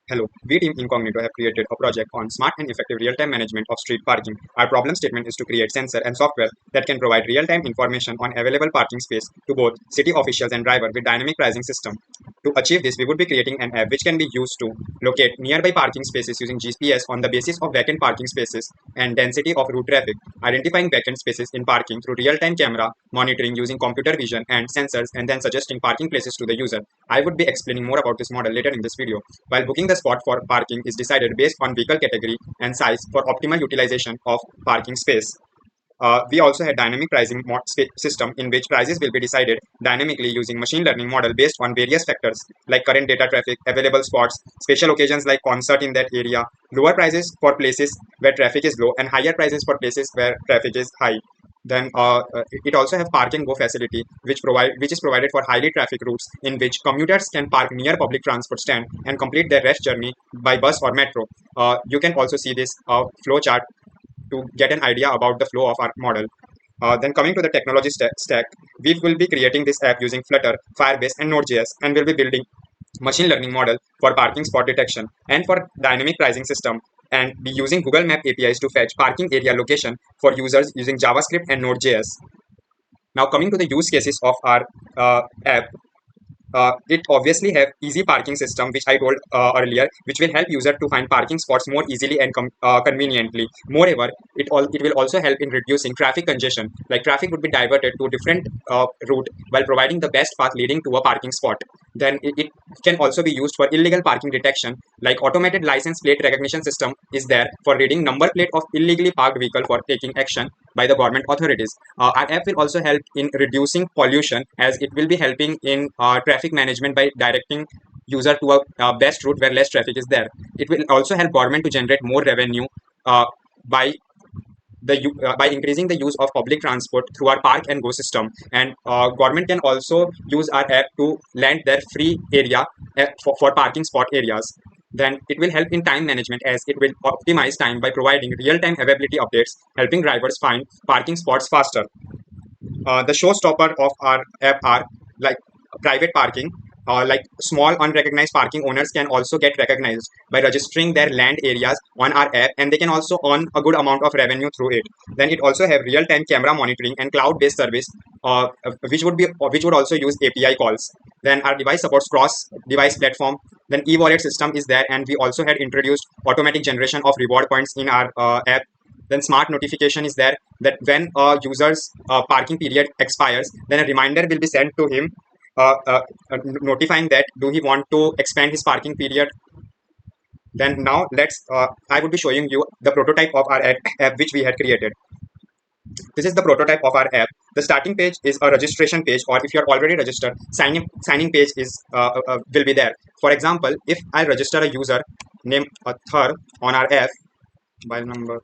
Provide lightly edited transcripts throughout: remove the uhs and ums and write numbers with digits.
Hello, we Team Incognito have created a project on smart and effective real-time management of street parking. Our problem statement is to create sensor and software that can provide real-time information on available parking space to both city officials and driver with dynamic pricing system. To achieve this, we would be creating an app which can be used to locate nearby parking spaces using GPS on the basis of vacant parking spaces and density of route traffic, identifying vacant spaces in parking through real-time camera monitoring using computer vision and sensors, and then suggesting parking places to the user. I would be explaining more about this model later in this video. While booking the spot for parking is decided based on vehicle category and size for optimal utilization of parking space. We also had dynamic pricing system in which prices will be decided dynamically using machine learning model based on various factors like current data traffic, available spots, special occasions like concert in that area, lower prices for places where traffic is low and higher prices for places where traffic is high. Then it also have park and go facility which is provided for highly traffic routes in which commuters can park near public transport stand and complete their rest journey by bus or metro. You can also see this flow chart to get an idea about the flow of our model. Then coming to the technology stack, we will be creating this app using Flutter, Firebase, and Node.js, and we'll be building machine learning model for parking spot detection and for dynamic pricing system, and be using Google Map APIs to fetch parking area location for users using JavaScript and Node.js. Now coming to the use cases of our app, it obviously have easy parking system which I told earlier, which will help user to find parking spots more easily and conveniently. Moreover, it will also help in reducing traffic congestion, like traffic would be diverted to different route while providing the best path leading to a parking spot. Then it can also be used for illegal parking detection, like automated license plate recognition system is there for reading number plate of illegally parked vehicle for taking action by the government authorities. Our app will also help in reducing pollution, as it will be helping in traffic management by directing user to a best route where less traffic is there. It will also help government to generate more revenue by by increasing the use of public transport through our park and go system, and government can also use our app to land their free area for parking spot areas. Then it will help in time management, as it will optimize time by providing real-time availability updates, helping drivers find parking spots faster. The showstopper of our app are like private parking. Like small unrecognized parking owners can also get recognized by registering their land areas on our app, and they can also earn a good amount of revenue through it. Then it also have real-time camera monitoring and cloud-based service, which would also use API calls. Then our device supports cross-device platform. Then e-wallet system is there, and we also had introduced automatic generation of reward points in our app. Then smart notification is there, that when a user's parking period expires, then a reminder will be sent to him notifying that do he want to expand his parking period. Then now I would be showing you the prototype of our app which we had created. This is the prototype of our app. The starting page is a registration page, or if you're already registered, signing page is will be there. For example, if I register a user named Thar on our app, mobile number,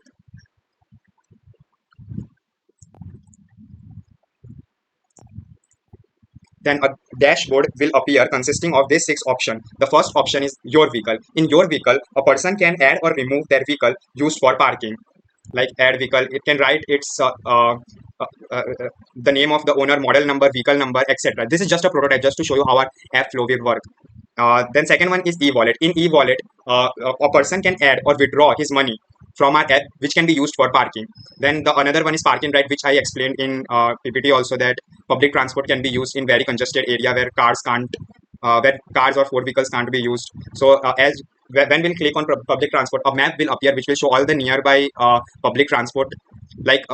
then a dashboard will appear consisting of these 6 options. The first option is your vehicle. In your vehicle, a person can add or remove their vehicle used for parking. Like add vehicle, it can write its the name of the owner, model number, vehicle number, etc. This is just a prototype, just to show you how our app flow will work. Then second one is e-wallet. In e-wallet, a person can add or withdraw his money from our app, which can be used for parking. Then the another one is parking ride, which I explained in PPT also, that public transport can be used in very congested area where cars or four vehicles can't be used. So as when we'll click on public transport, a map will appear which will show all the nearby public transport. Like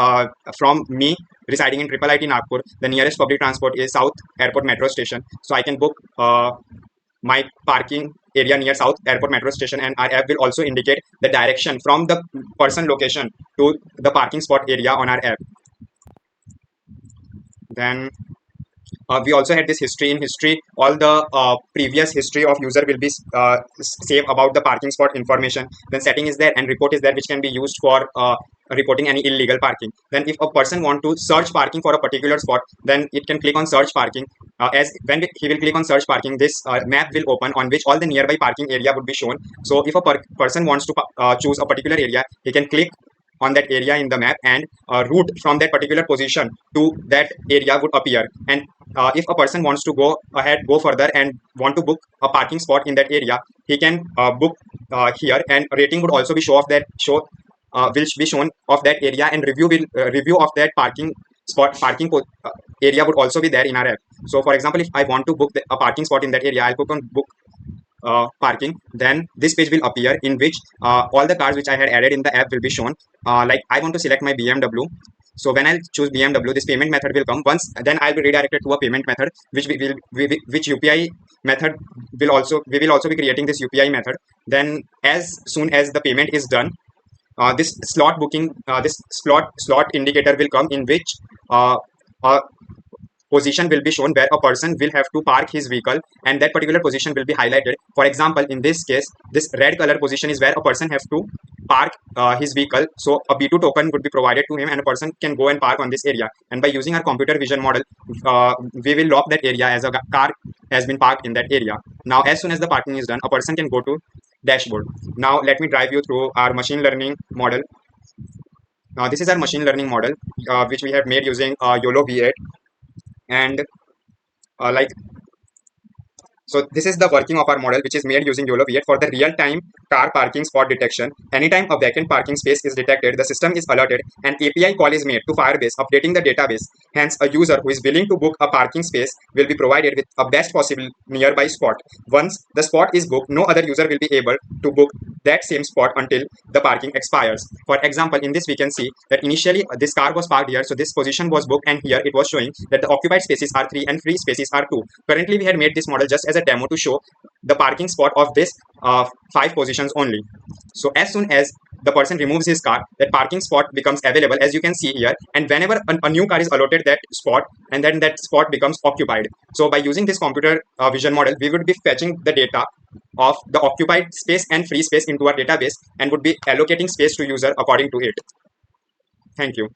from me residing in IIIT Nagpur, the nearest public transport is South Airport Metro Station. So I can book my parking area near South Airport Metro Station, and our app will also indicate the direction from the person location to the parking spot area on our app. Then we also had this history. In history, all the previous history of user will be saved about the parking spot information. Then setting is there, and report is there, which can be used for reporting any illegal parking. Then if a person want to search parking for a particular spot, then it can click on search parking. As when he will click on search parking, this map will open on which all the nearby parking area would be shown. So if a person wants to choose a particular area, he can click on that area in the map, and route from that particular position to that area would appear. And if a person wants to go further and want to book a parking spot in that area, he can book here, and rating would also be will be shown of that area, and review of that area would also be there in our app. So for example, if I want to book a parking spot in that area, I'll click on book parking. Then this page will appear, in which all the cars which I had added in the app will be shown. Like I want to select my BMW. So when I'll choose BMW, this payment method will come. Once then I'll be redirected to a payment method, which UPI method we will also be creating this UPI method. Then as soon as the payment is done, this slot indicator will come, in which a position will be shown where a person will have to park his vehicle, and that particular position will be highlighted. For example, in this case, this red color position is where a person have to park his vehicle. So a B2 token would be provided to him, and a person can go and park on this area. And by using our computer vision model, we will lock that area as a car has been parked in that area. Now as soon as the parking is done, a person can go to dashboard. Now let me drive you through our machine learning model. This is our machine learning model, which we have made using YOLO V8. And so this is the working of our model, which is made using YOLO V8 for the real-time car parking spot detection. Anytime a vacant parking space is detected, the system is alerted, and API call is made to Firebase, updating the database. Hence, a user who is willing to book a parking space will be provided with a best possible nearby spot. Once the spot is booked, no other user will be able to book that same spot until the parking expires. For example, in this we can see that initially this car was parked here, so this position was booked, and here it was showing that the occupied spaces are 3 and free spaces are 2. Currently, we had made this model just as a demo to show the parking spot of this 5 positions only. So as soon as the person removes his car, that parking spot becomes available, as you can see here, and whenever a new car is allotted that spot, and then that spot becomes occupied. So by using this computer vision model, we would be fetching the data of the occupied space and free space into our database, and would be allocating space to user according to it. Thank you.